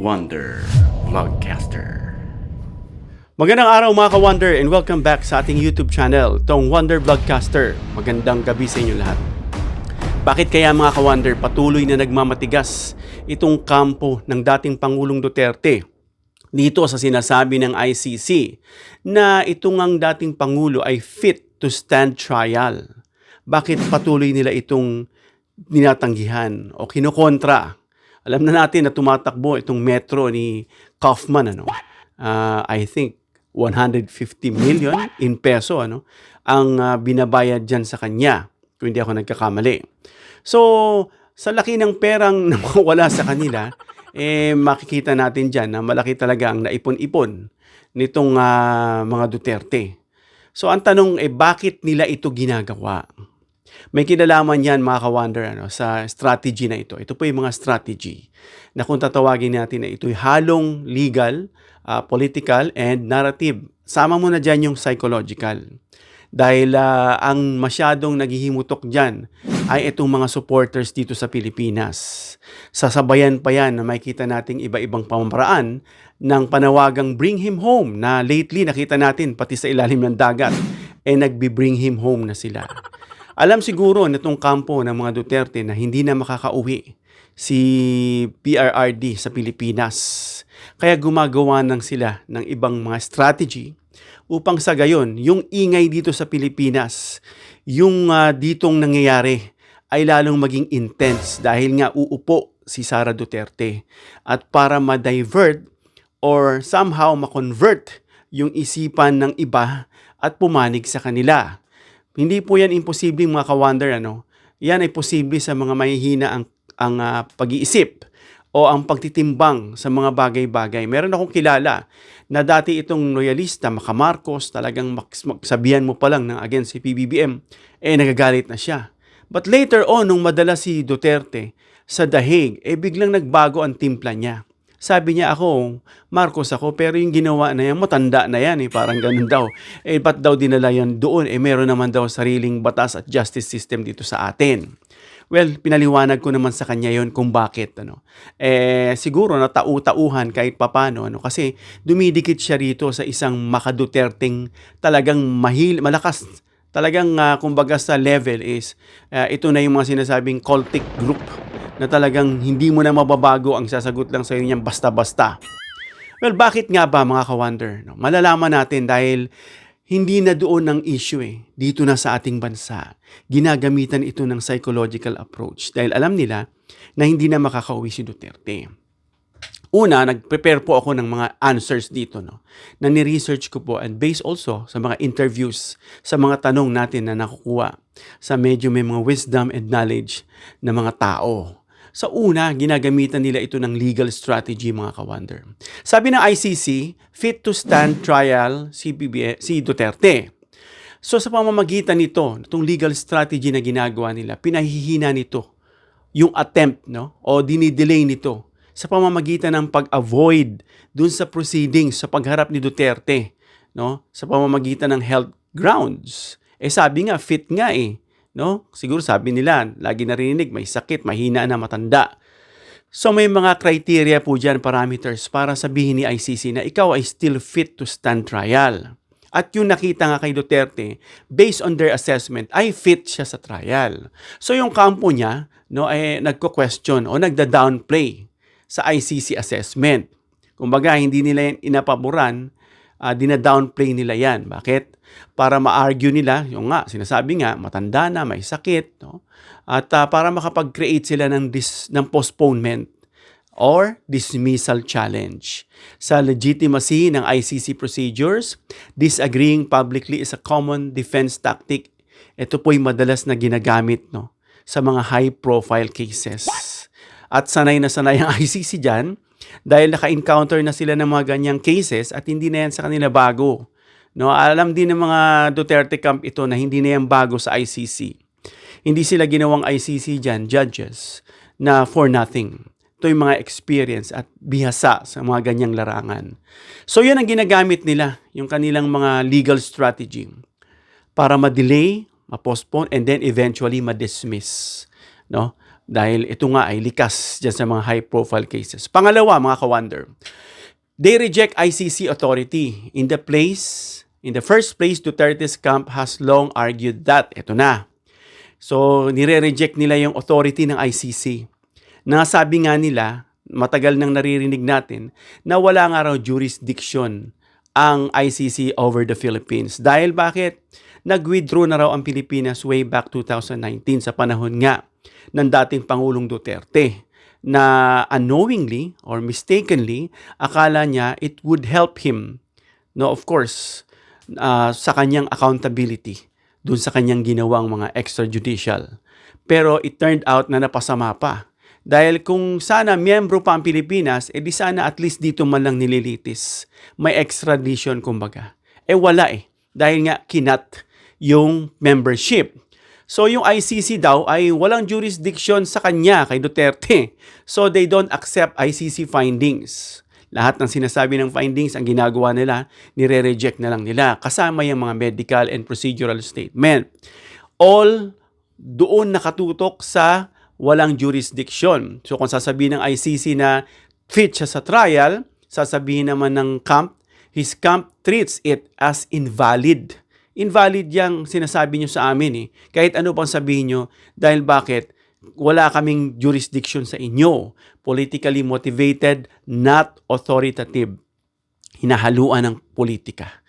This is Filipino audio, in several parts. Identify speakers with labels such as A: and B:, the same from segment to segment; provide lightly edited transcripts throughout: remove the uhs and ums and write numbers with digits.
A: Wonder Vlogcaster.
B: Magandang araw mga ka-Wonder and welcome back sa ating YouTube channel, tong Wonder Vlogcaster. Magandang gabi sa inyo lahat. Bakit kaya mga ka-Wonder patuloy na nagmamatigas itong kampo ng dating Pangulong Duterte dito sa sinasabi ng ICC na itong ang dating Pangulo ay fit to stand trial? Bakit patuloy nila itong dinatanggihan o kinokontra? Alam na natin na tumatakbo itong metro ni Kaufman, I think 150 million in peso ang binabayad dyan sa kanya, kung hindi ako nagkakamali. So, sa laki ng perang nawawala sa kanila, makikita natin dyan na malaki talaga ang naipon-ipon nitong mga Duterte. So, ang tanong bakit nila ito ginagawa? May kinalaman yan mga ka-Wonder sa strategy na ito. Ito po yung mga strategy na kung tatawagin natin na ito'y halong legal, political, and narrative. Sama mo na dyan yung psychological. Dahil ang masyadong naghihimutok dyan ay itong mga supporters dito sa Pilipinas. Sasabayan pa yan na makikita nating iba-ibang pamamaraan ng panawagang bring him home na lately nakita natin pati sa ilalim ng dagat nagbi-bring him home na sila. Alam siguro na itong kampo ng mga Duterte na hindi na makakauwi si PRRD sa Pilipinas. Kaya gumagawa ng sila ng ibang mga strategy upang sa gayon, yung ingay dito sa Pilipinas, yung ditong nangyayari ay lalong maging intense dahil nga uupo si Sara Duterte. At para ma-divert or somehow ma-convert yung isipan ng iba at pumanig sa kanila. Hindi po yan imposible mga ka-Wonder. Yan ay posible sa mga mahihina ang pag-iisip o ang pagtitimbang sa mga bagay-bagay. Meron akong kilala na dati itong loyalista, Marcos, talagang magsabihan mo pa lang ng against si PBBM, nagagalit na siya. But later on, nung madala si Duterte sa dahig, biglang nagbago ang timpla niya. Sabi niya ako, Marcos ako, pero yung ginawa na yan, matanda na yan parang ganun daw. Ba't daw dinala yan doon? Meron naman daw sariling batas at justice system dito sa atin. Well, pinaliwanag ko naman sa kanya yon kung bakit. Siguro natau-tauhan kahit papano. Kasi dumidikit siya rito sa isang makaduterteng talagang malakas. Talagang kumbaga sa level is, ito na yung mga sinasabing cultic group na talagang hindi mo na mababago ang sasagot lang sa iyo niyan basta-basta. Well, bakit nga ba mga ka-Wonder? Malalaman natin dahil hindi na doon ang issue dito na sa ating bansa. Ginagamitan ito ng psychological approach dahil alam nila na hindi na makakauwi si Duterte. Una, nag-prepare po ako ng mga answers dito na ni-research ko po and based also sa mga interviews, sa mga tanong natin na nakukuha sa medyo may mga wisdom and knowledge na mga tao. Sa una, ginagamitan nila ito ng legal strategy mga ka-Wonder. Sabi ng ICC, fit to stand trial si Duterte. So sa pamamagitan nito, itong legal strategy na ginagawa nila, pinahihina nito yung attempt o dinidelay nito sa pamamagitan ng pag-avoid dun sa proceedings, sa pagharap ni Duterte, sa pamamagitan ng health grounds. Sabi nga, fit nga siguro sabi nila, lagi narinig, may sakit, mahina na, matanda. So may mga criteria po dyan, parameters, para sabihin ni ICC na ikaw ay still fit to stand trial. At yung nakita nga kay Duterte, based on their assessment, ay fit siya sa trial. So yung kampo niya, ay nagko-question o nagda-downplay sa ICC assessment. Kumbaga, hindi nila yan inapaboran, dina-downplay nila yan. Bakit? Para ma-argue nila, yung sinasabi nga, matanda na, may sakit, at para makapag-create sila ng postponement or dismissal challenge. Sa legitimacy ng ICC procedures, disagreeing publicly is a common defense tactic. Ito po'y madalas na ginagamit sa mga high-profile cases. At sanay na sanay ang ICC dyan dahil naka-encounter na sila ng mga ganyang cases at hindi na yan sa kanila bago. Alam din ng mga Duterte camp ito na hindi na yan bago sa ICC. Hindi sila ginawang ICC dyan, judges, na for nothing. Ito yung mga experience at bihasa sa mga ganyang larangan. So yan ang ginagamit nila, yung kanilang mga legal strategy para ma-delay, ma-postpone, and then eventually ma-dismiss. Dahil ito nga ay likas dyan sa mga high-profile cases. Pangalawa, mga ka-wonder, they reject ICC authority. In the first place, Duterte's camp has long argued that, ito na. So, nire-reject nila yung authority ng ICC. Nasabi nga nila, matagal nang naririnig natin, na wala nga raw jurisdiction ang ICC over the Philippines. Dahil bakit? Nag-withdraw na raw ang Pilipinas way back 2019 sa panahon nga ng dating Pangulong Duterte na unknowingly or mistakenly, akala niya it would help him, no, of course, sa kanyang accountability dun sa kanyang ginawang mga extrajudicial. Pero it turned out na napasama pa. Dahil kung sana miyembro pa ang Pilipinas, di sana at least dito man lang nililitis. May extradition kumbaga. Wala Dahil nga kinat yung membership. So yung ICC daw ay walang jurisdiction sa kanya, kay Duterte. So they don't accept ICC findings. Lahat ng sinasabi ng findings, ang ginagawa nila, nire-reject na lang nila. Kasama yung mga medical and procedural statement. All doon nakatutok sa walang jurisdiction. So kung sasabihin ng ICC na fit siya sa trial, sasabihin naman ng camp, his camp treats it as invalid. Invalid yung sinasabi nyo sa amin Kahit ano pang sabihin nyo, dahil bakit? Wala kaming jurisdiction sa inyo. Politically motivated, not authoritative. Hinahaluan ng politika.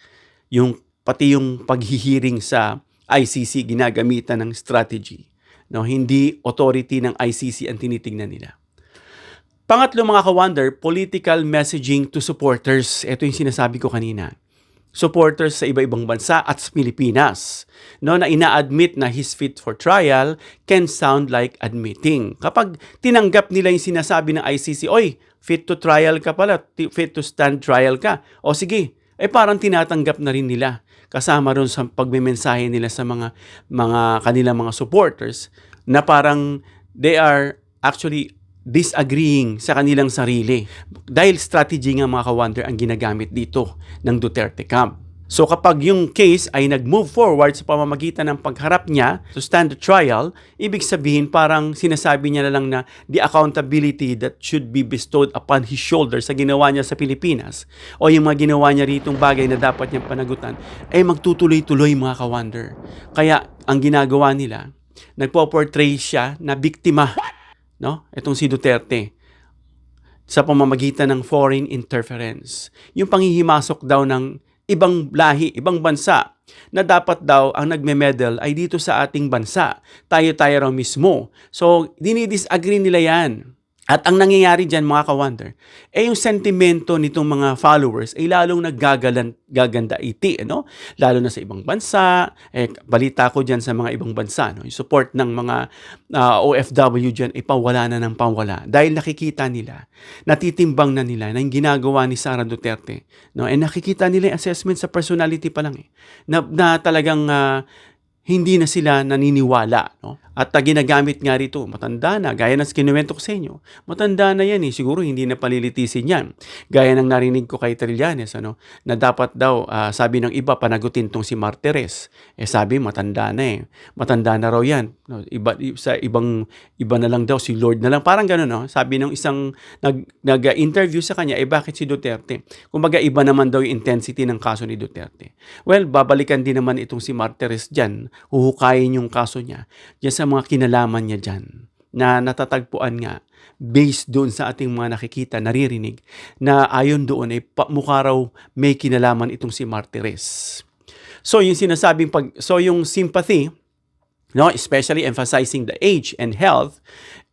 B: Pati yung paghihiring sa ICC, ginagamitan ng strategy. No, hindi authority ng ICC ang tinitingnan nila. Pangatlo, mga ka-wonder, political messaging to supporters. Ito yung sinasabi ko kanina. Supporters sa iba-ibang bansa at sa Pilipinas, no, na ina-admit na he's fit for trial can sound like admitting. Kapag tinanggap nila yung sinasabi ng ICC, oy, fit to trial ka pala, fit to stand trial ka. O sige, parang tinatanggap na rin nila. Kasama ron sa pagmemensahe nila sa mga kanilang mga supporters na parang they are actually disagreeing sa kanilang sarili. Dahil strategy nga, mga ka-wonder, ang ginagamit dito ng Duterte camp. So kapag yung case ay nag-move forward sa pamamagitan ng pagharap niya to stand the trial, ibig sabihin parang sinasabi niya na lang na the accountability that should be bestowed upon his shoulders sa ginawa niya sa Pilipinas o yung mga ginawa niya ritong bagay na dapat niyang panagutan ay magtutuloy-tuloy, mga ka-wonder. Kaya ang ginagawa nila, nagpo-portray siya na biktima, no? Itong si Duterte sa pamamagitan ng foreign interference. Yung panghihimasok daw ng ibang lahi, ibang bansa na dapat daw ang nagme-medal ay dito sa ating bansa. Tayo-tayo raw mismo. So, dinidisagree nila yan. At ang nangyayari dyan, mga ka-wonder, yung sentimento nitong mga followers ay lalong gaganda iti, no? Lalo na sa ibang bansa. Balita ko dyan sa mga ibang bansa, no? Yung support ng mga OFW dyan ay pawala na ng pawala. Dahil nakikita nila, natitimbang na nila na yung ginagawa ni Sara Duterte, no? Nakikita nila yung assessment sa personality pa lang na talagang hindi na sila naniniwala, no? At ginagamit nga rito, matanda na, gaya ng kinuwento ko sa inyo, matanda na yan siguro hindi na palilitisin yan. Gaya ng narinig ko kay Trillanes, na dapat daw, sabi ng iba, panagutin tong si Martires. Sabi, matanda na matanda na raw yan. No? Iba na lang daw, si Lord na lang. Parang gano'n, no? Sabi ng isang nag-interview sa kanya, bakit si Duterte? Kumbaga, iba naman daw yung intensity ng kaso ni Duterte. Well, babalikan din naman itong si Martires dyan, huhukayin yung kaso niya, dyan sa mga kinalaman niya dyan, na natatagpuan nga, based doon sa ating mga nakikita, naririnig, na ayon doon ay mukha raw may kinalaman itong si Martires. So, yung sinasabing yung sympathy, no, especially emphasizing the age and health,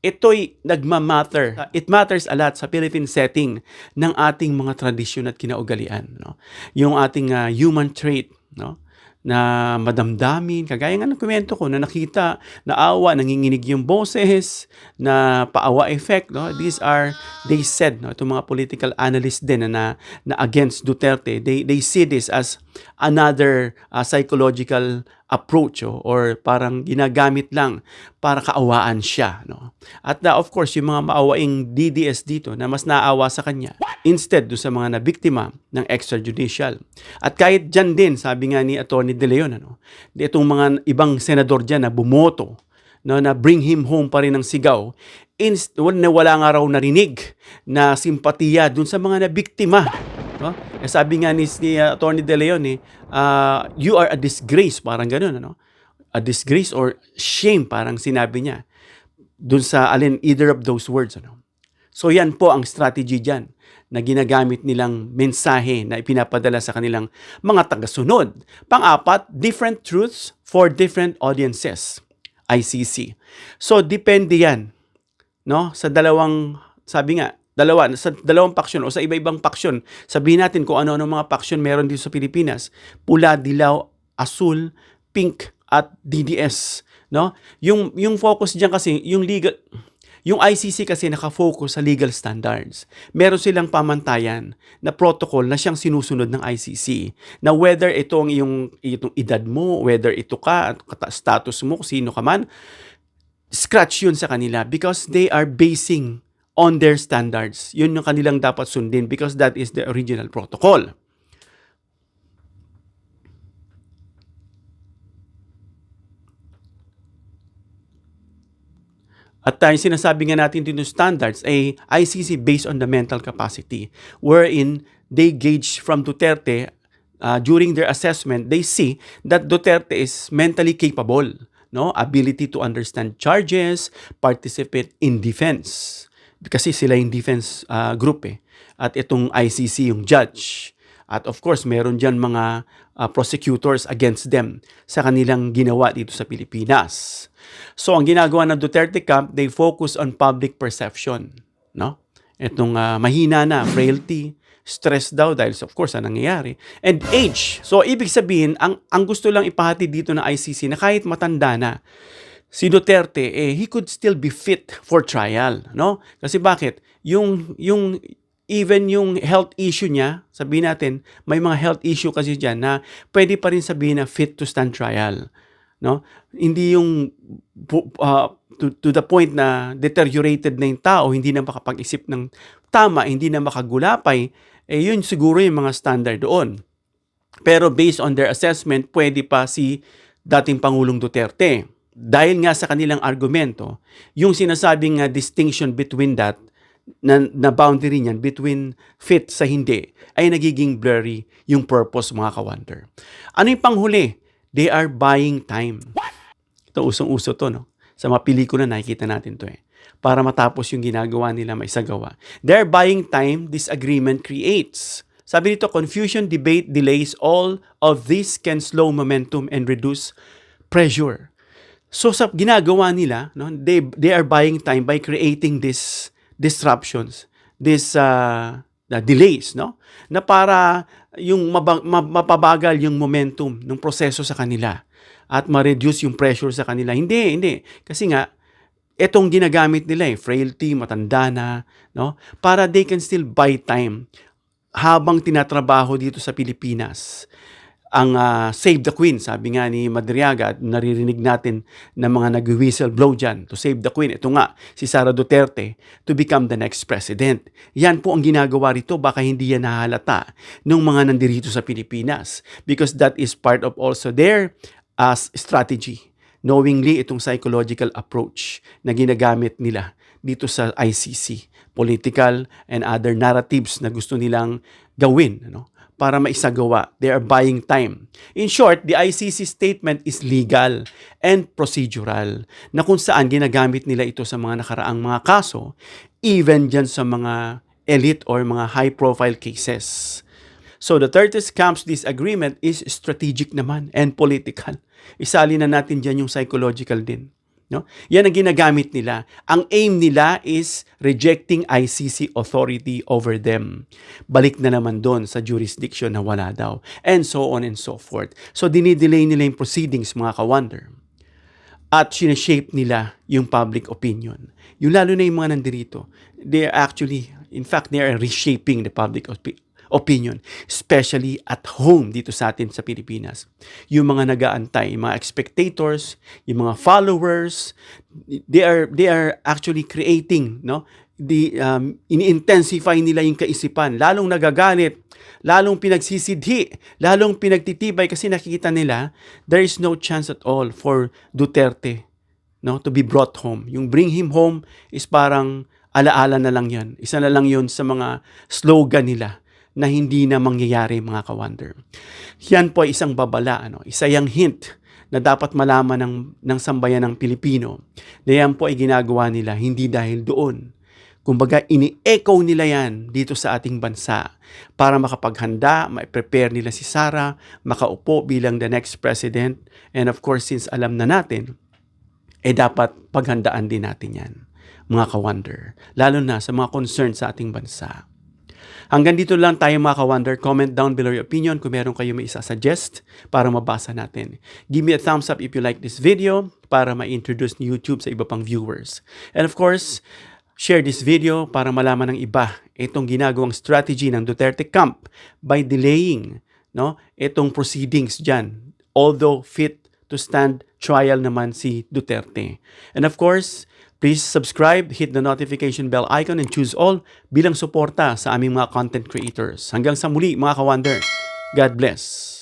B: ito'y nagmamatter. It matters a lot sa Philippine setting ng ating mga tradisyon at kinaugalian, no? Yung ating human trait, no, na madamdamin, kagaya nga ng kwento ko na nakita, naawa, nanginginig yung boses, na paawa effect, no? These are, they said, no, itong mga political analysts din na against Duterte, they see this as another psychological approach or parang ginagamit lang para kaawaan siya, no? At of course, yung mga maawaing DDS dito na mas naawa sa kanya instead do sa mga nabiktima ng extrajudicial. At kahit dyan din, sabi nga ni Atty. De Leon, itong mga ibang senador dyan na bumoto no, na bring him home pa rin ang sigaw, na wala nga raw narinig na simpatiya dun sa mga nabiktima. No? Sabi nga ni Atty. De Leon, you are a disgrace, parang ganun. Ano? A disgrace or shame, parang sinabi niya. Dun sa either of those words. Ano? So yan po ang strategy dyan na ginagamit nilang mensahe na ipinapadala sa kanilang mga tagasunod. Pang-apat, different truths for different audiences. ICC. So depende yan, no? Sa dalawang, sabi nga, sa dalawang paksyon o sa iba-ibang paksyon. Sabihin natin kung ano-ano mga paksyon meron dito sa Pilipinas. Pula, dilaw, asul, pink at DDS, no? Yung focus diyan kasi yung ICC kasi nakafocus sa legal standards. Meron silang pamantayan na protocol na siyang sinusunod ng ICC. Na whether itong edad mo, whether ito ka, status mo, sino ka man, scratch yun sa kanila because they are basing on their standards. Yun yung kanilang dapat sundin because that is the original protocol. At yung sinasabi nga natin dito standards ay ICC based on the mental capacity wherein they gauge from Duterte during their assessment, they see that Duterte is mentally capable, no? Ability to understand charges, participate in defense. Kasi sila yung defense group At itong ICC yung judge. At of course, meron dyan mga prosecutors against them sa kanilang ginawa dito sa Pilipinas. So, ang ginagawa ng Duterte camp, they focus on public perception. No? Itong mahina na, frailty, stress daw dahil of course, ang nangyayari. And age. So, ibig sabihin, ang gusto lang ipahati dito ng ICC na kahit matanda na, si Duterte, he could still be fit for trial. No? Kasi bakit? Even yung health issue niya, sabihin natin, may mga health issue kasi dyan na pwede pa rin sabihin na fit to stand trial. No? Hindi yung to the point na deteriorated na yung tao, hindi na makapag-isip ng tama, hindi na makagulapay, yun siguro yung mga standard doon. Pero based on their assessment, pwede pa si dating Pangulong Duterte. Dahil nga sa kanilang argumento, yung sinasabing distinction between that, na boundary niyan between fit sa hindi, ay nagiging blurry yung purpose, mga ka-wonder. Ano yung panghuli? They are buying time. Ito, usong-uso to, no? Sa mga pelikula, nakikita natin to para matapos yung ginagawa nila maisagawa. They are buying time this agreement creates. Sabi dito, confusion, debate, delays, all of this can slow momentum and reduce pressure. So sa ginagawa nila, no, they are buying time by creating these disruptions, these delays, no? Na para yung mapabagal yung momentum ng proseso sa kanila at ma-reduce yung pressure sa kanila. Hindi. Kasi nga, etong ginagamit nila frailty, matanda na, no? Para they can still buy time habang tinatrabaho dito sa Pilipinas. Ang Save the Queen, sabi nga ni Madriaga, at naririnig natin na mga nag-whistle blow dyan to save the Queen. Ito nga, si Sara Duterte to become the next president. Yan po ang ginagawa rito, baka hindi yan nahalata ng mga nandirito sa Pilipinas because that is part of also their strategy. Knowingly, itong psychological approach na ginagamit nila dito sa ICC, political and other narratives na gusto nilang gawin, ano? Para maisagawa. They are buying time. In short, the ICC statement is legal and procedural na kung saan ginagamit nila ito sa mga nakaraang mga kaso, even dyan sa mga elite or mga high-profile cases. So the Duterte's camp's disagreement is strategic naman and political. Isali na natin dyan yung psychological din. No? Yan ang ginagamit nila. Ang aim nila is rejecting ICC authority over them. Balik na naman doon sa jurisdiction na wala daw. And so on and so forth. So dinidelay nila yung proceedings, mga ka-wonder. At sineshape nila yung public opinion. Yung lalo na yung mga nandirito, they are actually, in fact, they are reshaping the public opinion, especially at home dito sa atin sa Pilipinas. Yung mga nag-aantay, yung mga spectators, yung mga followers, they are actually creating, no? Ini-intensify nila yung kaisipan, lalong nagagalit, lalong pinagsisidhi, lalong pinagtitibay kasi nakikita nila there is no chance at all for Duterte no, to be brought home. Yung bring him home is parang alaala na lang yan. Isa na lang yun sa mga slogan nila na hindi na mangyayari, mga ka-wonder. Yan po ay isang babala, isa yung hint na dapat malaman ng sambayan ng Pilipino na yan po ay ginagawa nila hindi dahil doon. Kumbaga, ini-echo nila yan dito sa ating bansa para makapaghanda, ma-prepare nila si Sara, makaupo bilang the next president. And of course, since alam na natin, dapat paghandaan din natin yan, mga ka-wonder. Lalo na sa mga concern sa ating bansa. Hanggang dito lang tayo, mga ka-wonder. Comment down below your opinion kung meron kayo may isa-suggest para mabasa natin. Give me a thumbs up if you like this video para ma-introduce ni YouTube sa iba pang viewers. And of course, share this video para malaman ng iba itong ginagawang strategy ng Duterte camp by delaying itong proceedings dyan. Although fit to stand trial naman si Duterte. And of course, please subscribe, hit the notification bell icon and choose all bilang suporta sa aming mga content creators. Hanggang sa muli, mga ka-wonder. God bless.